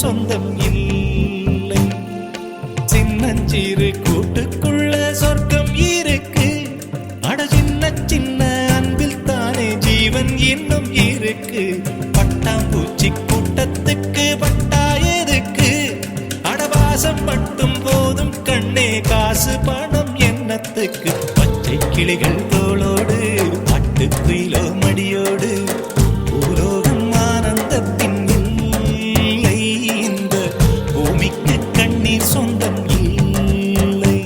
சொந்தம் இல்லை. சின்னஞ்சிறு கூட்டுக்குள்ள சொர்க்கம் இருக்கு. அட சின்ன சின்ன அன்பில் தானே ஜீவன் இன்னும் இருக்கு. பட்டாம்பூச்சி கூட்டத்துக்கு பட்டா எதுக்கு? அடவாசம் மட்டும் போதும் கண்ணே, காசு பணம் என்னத்துக்கு? பச்சை கிளிகள் தோளோடு பட்டுக்குயிலோ மடியோடு பூலோகம் ஆனந்தத்தின் இல்லை. இந்த பூமிக்கு கண்ணீர் சொந்தம் இல்லை.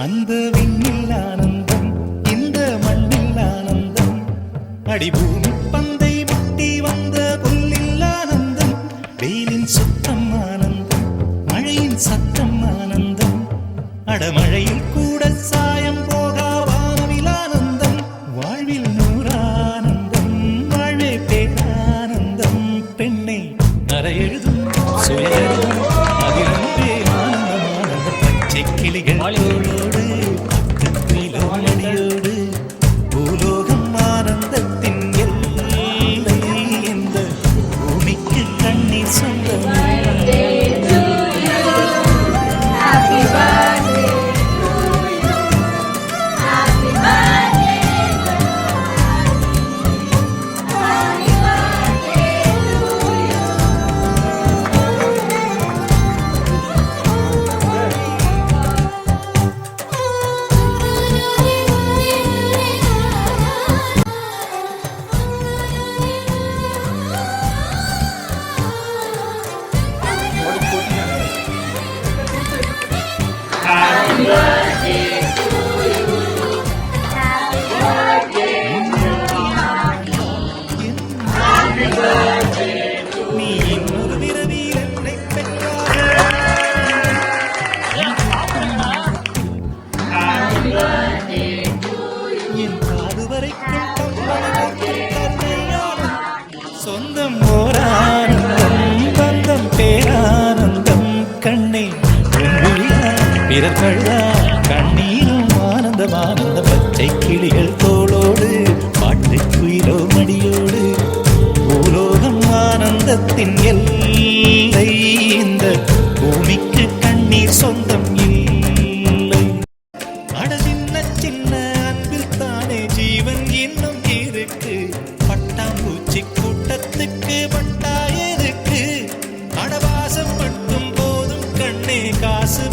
அந்த விண்ணில் ஆனந்தம், இந்த மண்ணில் ஆனந்தம். அடிபூமி பந்தை முட்டி வந்த புல்லில் ஆனந்தம். வெயிலின் சுத்தம் ஆனந்தம், மழையின் சத்தம் ஆனந்தம். அடமழையில் கூட சாயம் போகா வானவில் ஆனந்தம். வாழ்வில் நூறானந்தம், வாழ்வே பேரானந்தம். பெண்ணை அறையெழுதும் சுயெழுதும் அதிலொன்றே ஆனந்தம். ஆனந்த பச்சை கிளிகள் மடியோடு பூலோகம் ஆனந்தத்தின் எல்லை. இந்த பூமிக்கு கண்ணீர் சொந்தம். நீ இன்னொரு விரவியில் என்னை என் காது வரைக்கும் சொந்தம் ஓரானந்தம், பந்தம் பேரானந்தம். கண்ணை பிறர்களா கண்ணீரும் ஆனந்தம். ஆனந்த பச்சை கிளிகள் தோளோடு பாட்டுக்குயிலோ மடியோடு பூலோகம் ஆனந்தத்தின் எல்லை. இந்த பூமிக்கு கண்ணீர் சொந்தம் இல்லை. அட சின்ன சின்ன அன்பில் தானே ஜீவன் இன்னும் இருக்கு. பட்டாம்பூச்சி கூட்டத்துக்கு பட்டா எதுக்கு? அடவாசம் மட்டும் போதும் கண்ணே, காசு